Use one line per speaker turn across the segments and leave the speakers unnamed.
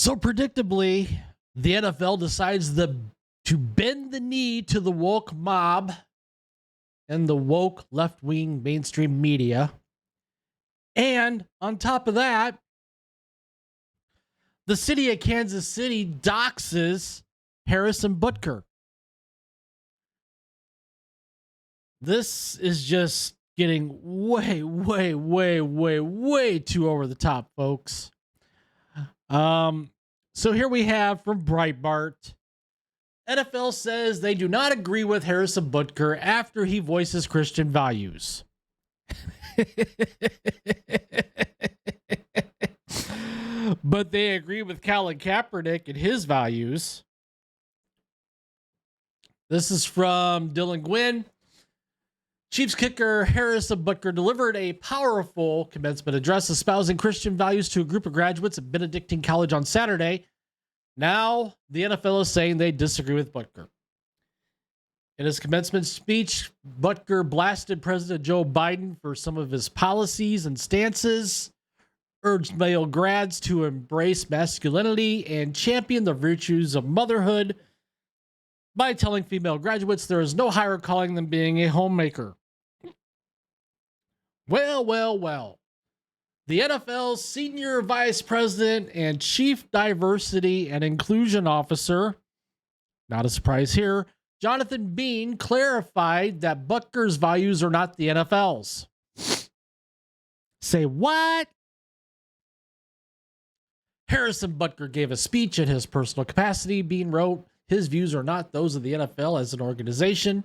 So predictably, the NFL decides to bend the knee to the woke mob and the woke left-wing mainstream media. And on top of that, the city of Kansas City doxes Harrison Butker. This is just getting way too over the top, folks. So here we have from Breitbart. NFL says they do not agree with Harrison Butker after he voices Christian values. But they agree with Colin Kaepernick and his values. This is from Dylan Gwynn. Chiefs kicker Harrison Butker delivered a powerful commencement address espousing Christian values to a group of graduates at Benedictine College on Saturday. Now, the NFL is saying they disagree with Butker. In his commencement speech, Butker blasted President Joe Biden for some of his policies and stances, urged male grads to embrace masculinity, and champion the virtues of motherhood by telling female graduates there is no higher calling than being a homemaker. Well. The NFL's senior vice president and chief diversity and inclusion officer, not a surprise here, Jonathan Bean, clarified that Butker's values are not the NFL's. Say what? Harrison Butker gave a speech in his personal capacity. Bean wrote, his views are not those of the NFL as an organization.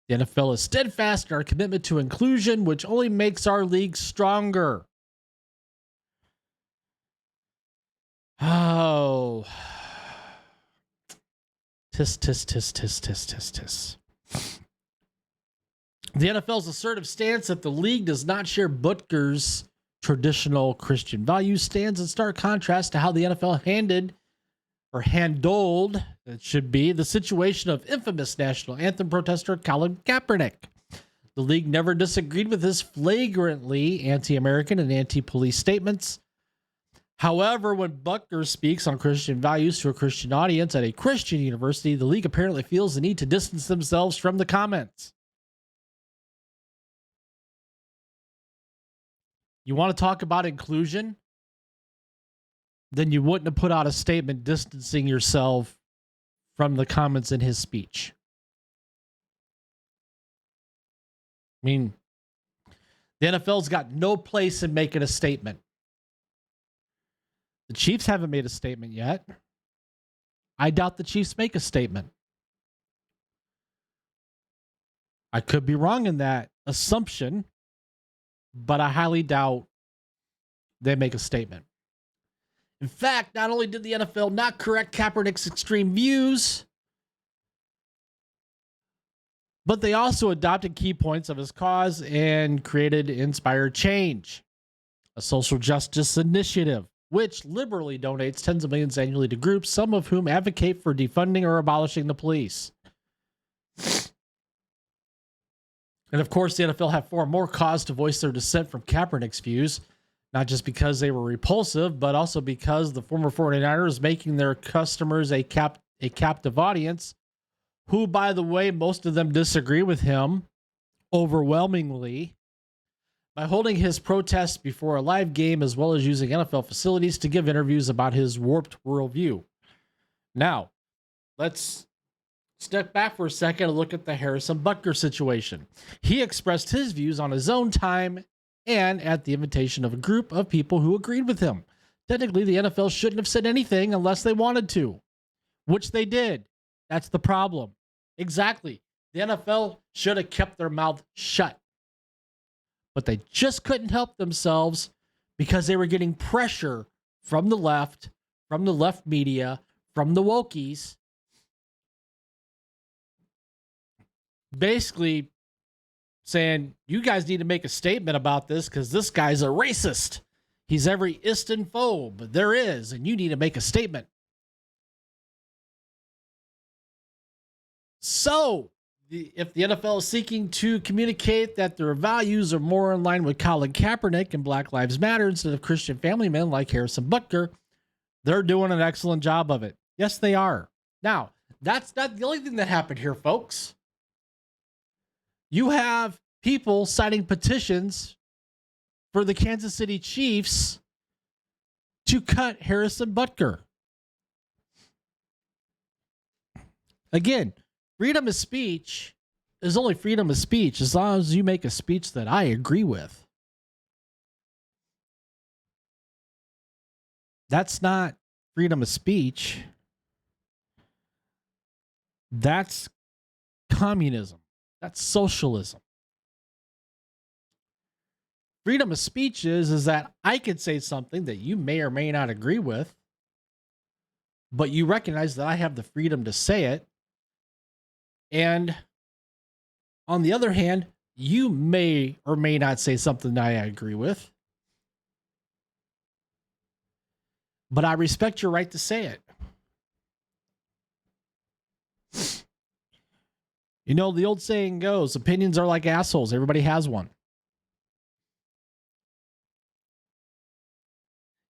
The NFL is steadfast in our commitment to inclusion, which only makes our league stronger. Oh. Tis. The NFL's assertive stance that the league does not share Butker's traditional Christian values stands in stark contrast to how the NFL handled, it should be, the situation of infamous national anthem protester Colin Kaepernick. The league never disagreed with his flagrantly anti-American and anti-police statements. However, when Butker speaks on Christian values to a Christian audience at a Christian university, the league apparently feels the need to distance themselves from the comments. You want to talk about inclusion? Then you wouldn't have put out a statement distancing yourself from the comments in his speech. I mean, the NFL's got no place in making a statement. The Chiefs haven't made a statement yet. I doubt the Chiefs make a statement. I could be wrong in that assumption, but I highly doubt they make a statement. In fact, not only did the NFL not correct Kaepernick's extreme views, but they also adopted key points of his cause and created Inspired Change, a social justice initiative, which liberally donates tens of millions annually to groups, some of whom advocate for defunding or abolishing the police. And of course, the NFL have far more cause to voice their dissent from Kaepernick's views, not just because they were repulsive, but also because the former 49ers is making their customers a captive audience, who, by the way, most of them disagree with him overwhelmingly, by holding his protests before a live game as well as using NFL facilities to give interviews about his warped worldview. Now, let's step back for a second and look at the Harrison Butker situation. He expressed his views on his own time and at the invitation of a group of people who agreed with him. Technically, the NFL shouldn't have said anything unless they wanted to, which they did. That's the problem. Exactly. The NFL should have kept their mouth shut. But they just couldn't help themselves because they were getting pressure from the left media, from the wokies, basically saying, you guys need to make a statement about this because this guy's a racist. He's every Istanphobe there is, and you need to make a statement. So, if the NFL is seeking to communicate that their values are more in line with Colin Kaepernick and Black Lives Matter instead of Christian family men like Harrison Butker, They're doing an excellent job of it. Yes, they are. Now, that's not the only thing that happened here, folks. You have people signing petitions for the Kansas City Chiefs to cut Harrison Butker. Again, freedom of speech is only freedom of speech as long as you make a speech that I agree with. That's not freedom of speech. That's communism. That's socialism. Freedom of speech is that I could say something that you may or may not agree with, but you recognize that I have the freedom to say it. And on the other hand, you may or may not say something that I agree with, but I respect your right to say it. You know, the old saying goes, opinions are like assholes. Everybody has one.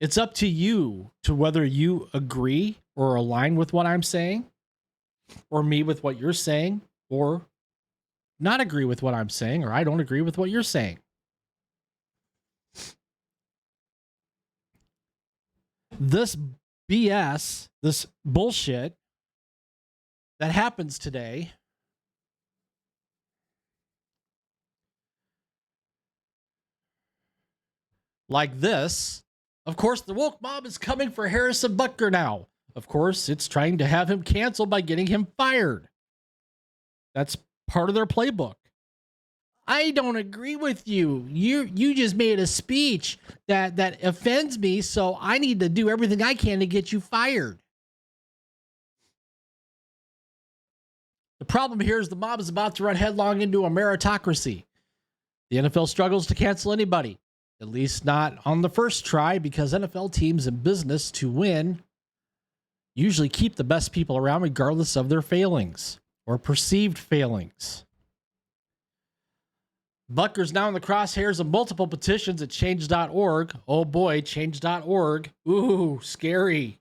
It's up to you to whether you agree or align with what I'm saying, or me with what you're saying, or not agree with what I'm saying, or I don't agree with what you're saying. This BS, this bullshit that happens today, like this, of course, the woke mob is coming for Harrison Butker now. Of course, it's trying to have him canceled by getting him fired. That's part of their playbook. I don't agree with you. You just made a speech that offends me, so I need to do everything I can to get you fired. The problem here is the mob is about to run headlong into a meritocracy. The NFL struggles to cancel anybody, at least not on the first try, because NFL teams in business to win usually keep the best people around regardless of their failings or perceived failings. Butker's now in the crosshairs of multiple petitions at change.org. Oh boy, change.org. Ooh, scary.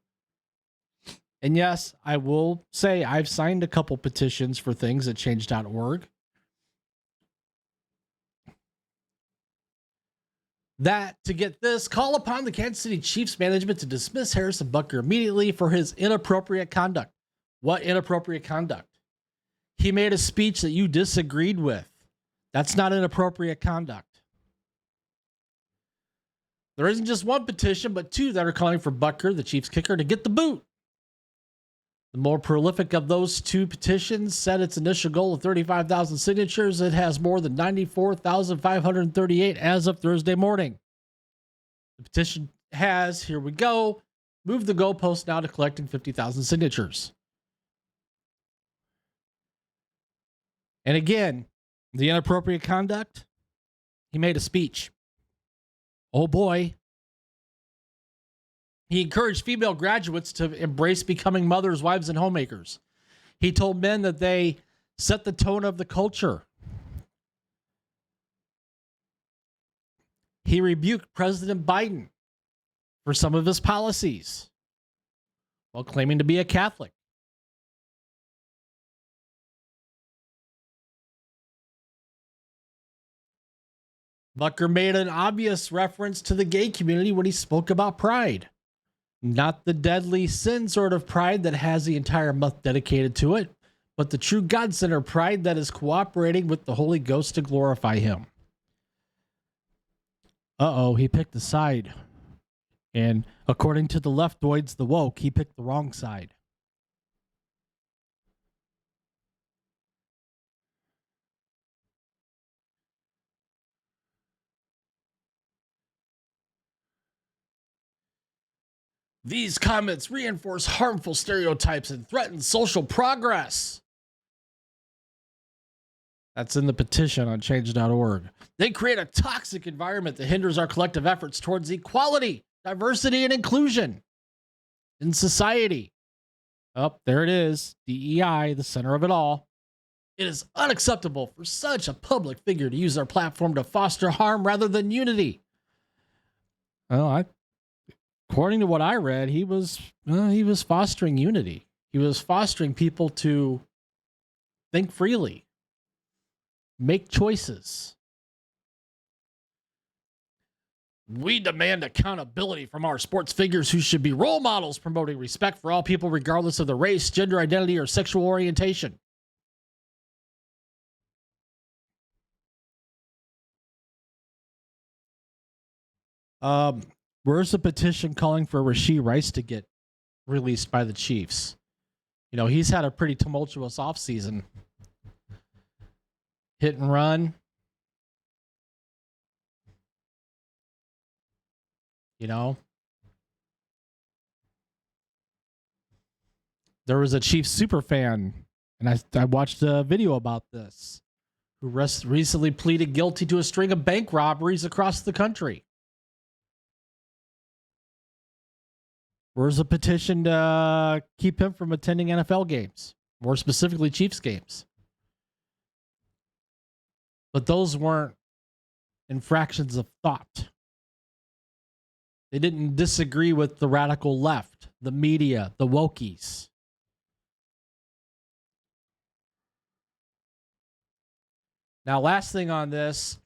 And yes, I will say I've signed a couple petitions for things at change.org. That, to get this, call upon the Kansas City Chiefs management to dismiss Harrison Butker immediately for his inappropriate conduct. What inappropriate conduct? He made a speech that you disagreed with. That's not inappropriate conduct. There isn't just one petition, but two that are calling for Butker, the Chiefs kicker, to get the boot. The more prolific of those two petitions set its initial goal of 35,000 signatures. It has more than 94,538 as of Thursday morning. The petition has, here we go, moved the goalpost now to collecting 50,000 signatures. And again, the inappropriate conduct, he made a speech. Oh boy. He encouraged female graduates to embrace becoming mothers, wives, and homemakers. He told men that they set the tone of the culture. He rebuked President Biden for some of his policies while claiming to be a Catholic. Butker made an obvious reference to the gay community when he spoke about pride. Not the deadly sin sort of pride that has the entire month dedicated to it, but the true God-centered pride that is cooperating with the Holy Ghost to glorify him. He picked a side. And according to the leftoids, the woke, he picked the wrong side. These comments reinforce harmful stereotypes and threaten social progress. That's in the petition on change.org. They create a toxic environment that hinders our collective efforts towards equality, diversity, and inclusion in society. Oh, there it is. DEI, the center of it all. It is unacceptable for such a public figure to use their platform to foster harm rather than unity. Well, According to what I read, he was fostering unity. He was fostering people to think freely, make choices. We demand accountability from our sports figures who should be role models promoting respect for all people regardless of their race, gender identity, or sexual orientation. Where's the petition calling for Rashee Rice to get released by the Chiefs? You know, he's had a pretty tumultuous offseason. Hit and run. You know, there was a Chiefs super fan, and I watched a video about this, who recently pleaded guilty to a string of bank robberies across the country. Where's a petition to keep him from attending NFL games, more specifically Chiefs games? But those weren't infractions of thought. They didn't disagree with the radical left, the media, the wokies. Now, last thing on this,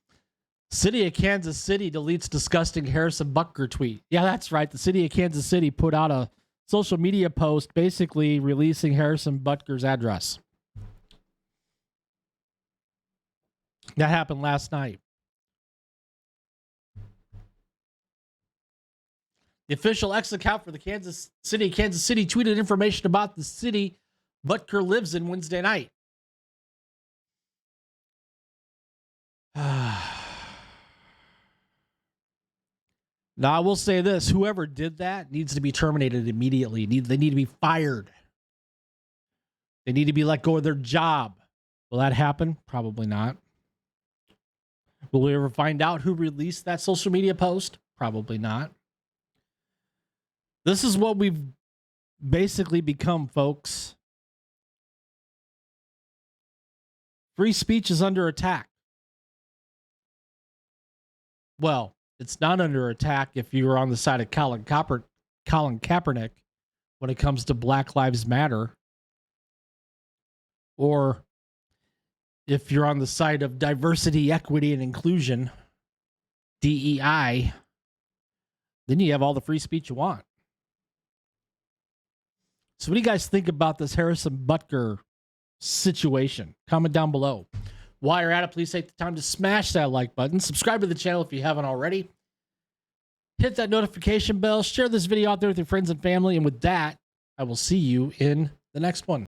City of Kansas City deletes disgusting Harrison Butker tweet. Yeah, that's right. The City of Kansas City put out a social media post basically releasing Harrison Butker's address. That happened last night. The official X account for the Kansas City tweeted information about the city Butker lives in Wednesday night. Now, I will say this. Whoever did that needs to be terminated immediately. They need to be fired. They need to be let go of their job. Will that happen? Probably not. Will we ever find out who released that social media post? Probably not. This is what we've basically become, folks. Free speech is under attack. Well, it's not under attack if you're on the side of Colin Kaepernick when it comes to Black Lives Matter. Or if you're on the side of diversity, equity, and inclusion, DEI, then you have all the free speech you want. So what do you guys think about this Harrison Butker situation? Comment down below. While you're at it, please take the time to smash that like button. Subscribe to the channel if you haven't already. Hit that notification bell. Share this video out there with your friends and family. And with that, I will see you in the next one.